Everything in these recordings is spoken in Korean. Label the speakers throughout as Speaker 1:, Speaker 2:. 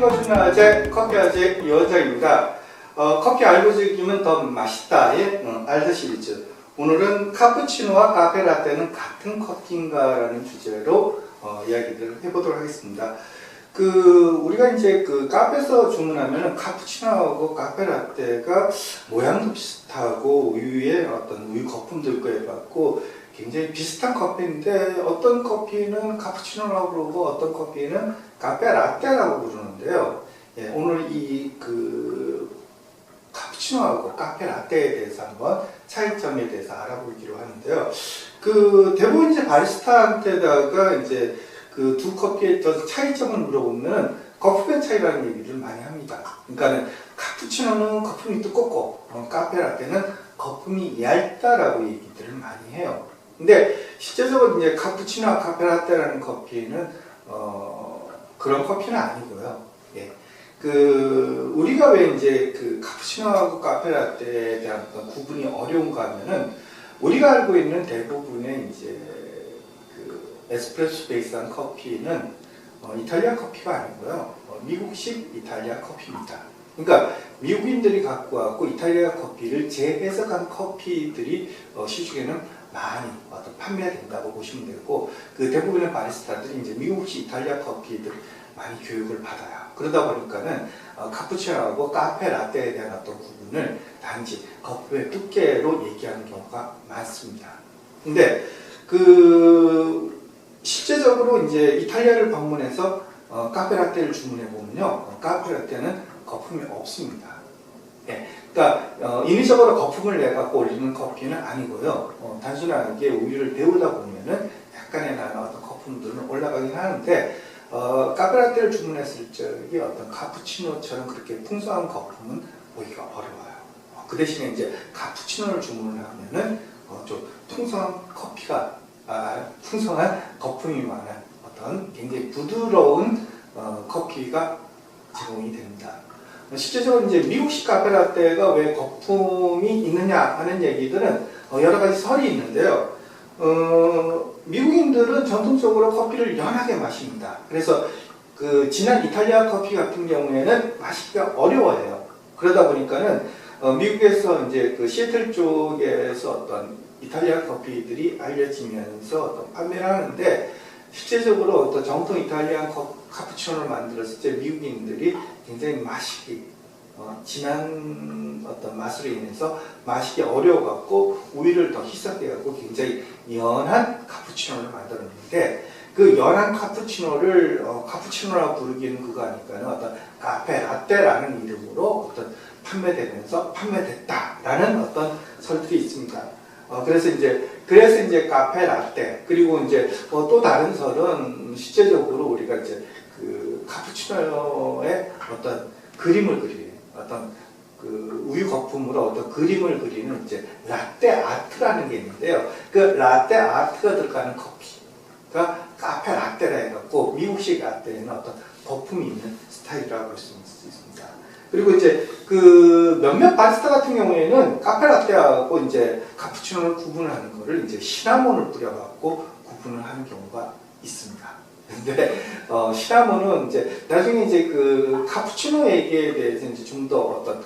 Speaker 1: 키워주는 아재 커피 아재 이원장입니다. 커피 알고 즐기면 더 맛있다의 알드 시리즈. 오늘은 카푸치노와 카페라떼는 같은 커피인가 라는 주제로 이야기를 해보도록 하겠습니다. 우리가 이제 카페에서 주문하면 카푸치노하고 카페라떼가 모양도 비슷하고 우유에 어떤 우유 거품도 있고 해갖고 굉장히 비슷한 커피인데 어떤 커피는 카푸치노라고 부르고 어떤 커피는 카페라떼라고 부르는데요. 예, 오늘 이 카푸치노하고 카페라떼에 대해서 한번 차이점에 대해서 알아보기로 하는데요. 대부분 이제 바리스타한테다가 이제 두 커피의 차이점을 물어보면 거품의 차이라는 얘기를 많이 합니다. 그러니까 카푸치노는 거품이 두껍고 카페라떼는 거품이 얇다라고 얘기들을 많이 해요. 근데 실제적으로 이제 카푸치노와 카페라떼라는 커피는 그런 커피는 아니고요. 예. 우리가 왜 이제 카푸치노하고 카페라떼에 대한 구분이 어려운가 하면은 우리가 알고 있는 대부분의 이제 에스프레소 베이스한 커피는 이탈리아 커피가 아니고요. 미국식 이탈리아 커피입니다. 그러니까 미국인들이 갖고 왔고 이탈리아 커피를 재해석한 커피들이 시중에는 많이 판매된다고 보시면 되고 대부분의 바리스타들이 이제 미국식 이탈리아 커피들 많이 교육을 받아요. 그러다 보니까는 카푸치노하고 카페라떼에 대한 어떤 구분을 단지 거품의 두께로 얘기하는 경우가 많습니다. 근데 실제적으로 이제 이탈리아를 방문해서 카페라떼를 주문해 보면요, 카페라떼는 거품이 없습니다. 예, 그러니까 인위적으로 거품을 내 갖고 올리는 커피는 아니고요. 단순하게 우유를 데우다 보면은 약간의 나는 어떤 거품들은 올라가긴 하는데 카페라떼를 주문했을 적에 어떤 카푸치노처럼 그렇게 풍성한 거품은 보기가 어려워요. 그 대신에 이제 카푸치노를 주문을 하면은 좀 풍성한 풍성한 거품이 많은 어떤 굉장히 부드러운 커피가 제공이 됩니다. 실제적으로 이제 미국식 카페라떼가 왜 거품이 있느냐 하는 얘기들은 여러 가지 설이 있는데요. 미국인들은 전통적으로 커피를 연하게 마십니다. 그래서 진한 이탈리아 커피 같은 경우에는 마시기가 어려워해요. 그러다 보니까는 미국에서 이제 시애틀 쪽에서 어떤 이탈리아 커피들이 알려지면서 어떤 판매를 하는데 실제적으로 어떤 정통 이탈리안 카푸치노를 만들었을 때 미국인들이 굉장히 마시기 진한 어떤 맛으로 인해서 마시기 어려워갖고 우유를 더 희석해갖고 굉장히 연한 카푸치노를 만들었는데 연한 카푸치노를 카푸치노라고 부르기는 그거 아니까는 어떤 카페라떼라는 이름으로 어떤 판매됐다라는 어떤 설들이 있습니다. 그래서 이제 카페라떼 그리고 이제 또 다른 설은 실제적으로 우리가 이제 카푸치노의 어떤 그림을 그리는 어떤 우유 거품으로 어떤 그림을 그리는 이제 라떼 아트라는 게 있는데요. 라떼 아트가 들어가는 커피가 카페라떼라 해갖고 미국식 라떼에는 어떤 거품이 있는 스타일이라고 할 수 있습니다. 그리고 이제 몇몇 바리스타 같은 경우에는 카페라떼하고 이제 카푸치노를 구분하는 거를 이제 시나몬을 뿌려갖고 구분을 하는 경우가 있습니다. 근데 시나몬은 이제 나중에 이제 카푸치노 얘기에 대해서 이제 좀 더 어떤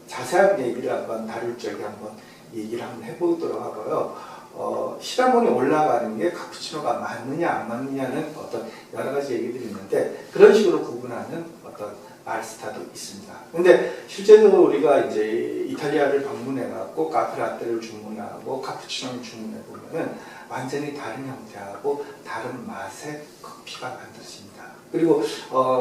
Speaker 1: 자세한 얘기를 한번 다룰 적에 한번 얘기를 한번 해보도록 하고요. 시나몬이 올라가는 게 카푸치노가 맞느냐 안 맞느냐는 어떤 여러 가지 얘기들이 있는데 그런 식으로 구분하는 어떤 바리스타도 있습니다. 근데 실제로 우리가 이제 이탈리아를 방문해갖고 카페라떼를 주문하고 카푸치노를 주문해 보면은 완전히 다른 형태하고 다른 맛의 커피가 만들어집니다. 그리고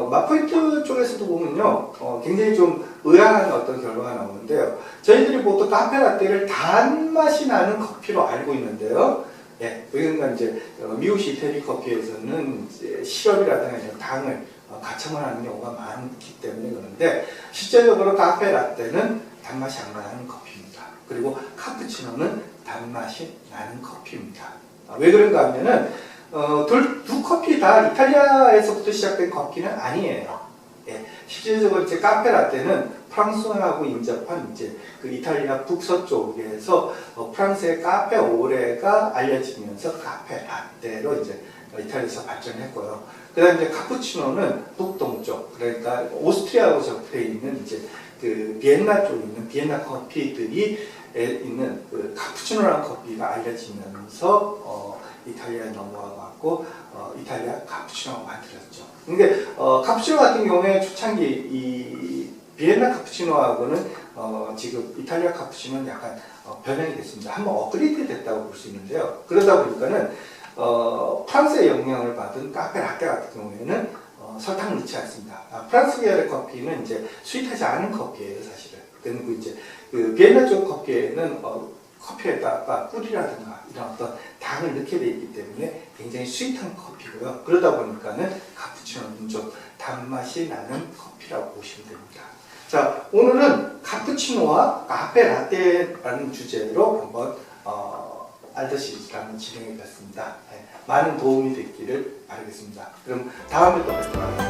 Speaker 1: 마포이트 쪽에서도 보면요, 굉장히 좀 의아한 어떤 결과가 나오는데요. 저희들이 보통 카페라떼를 단맛이 나는 커피로 알고 있는데요. 예, 그러니까 이제 미국식 이태리 커피에서는 이제 시럽이라든가 당을 가첨을 하는 경우가 많기 때문에 그런데 실제적으로 카페라떼는 단맛이 안 나는 커피입니다. 그리고 카푸치노는 단맛이 나는 커피입니다. 왜 그런가 하면은 두 커피 다 이탈리아에서부터 시작된 커피는 아니에요. 예, 실질적으로 이제 카페 라떼는 프랑스하고 인접한 이제 그 이탈리아 북서쪽에서 프랑스의 카페 오레가 알려지면서 카페 라떼로 이제 이탈리아에서 발전했고요. 그다음 이제 카푸치노는 북동쪽, 그러니까 오스트리아하고 접해 있는 이제 그 비엔나 쪽에 있는 비엔나 커피들이 있는 그 카푸치노라는 커피가 알려지면서 이탈리아에 넘어와갖고 이탈리아 카푸치노가 만들었죠. 근데 카푸치노 같은 경우에 초창기 이 비엔나 카푸치노하고는 지금 이탈리아 카푸치노는 약간 변형이 됐습니다. 한번 업그레이드 됐다고 볼 수 있는데요. 그러다 보니까는 프랑스의 영향을 받은 카페 라떼 같은 경우에는 설탕을 넣지 않습니다. 프랑스 계열의 커피는 이제 스윗하지 않은 커피예요, 사실은. 그리고 이제 그 비엔나 쪽 커피에는 커피에다가 꿀이라든가 이런 어떤 당을 넣게 되어 있기 때문에 굉장히 스윗한 커피고요. 그러다 보니까는 카푸치노는 좀 단맛이 나는 커피라고 보시면 됩니다. 자, 오늘은 카푸치노와 카페 라떼라는 주제로 한번 알더시리즈를 한번 진행해 봤습니다. 많은 도움이 됐기를 바라겠습니다. 그럼 다음에 또 뵙도록 하겠습니다.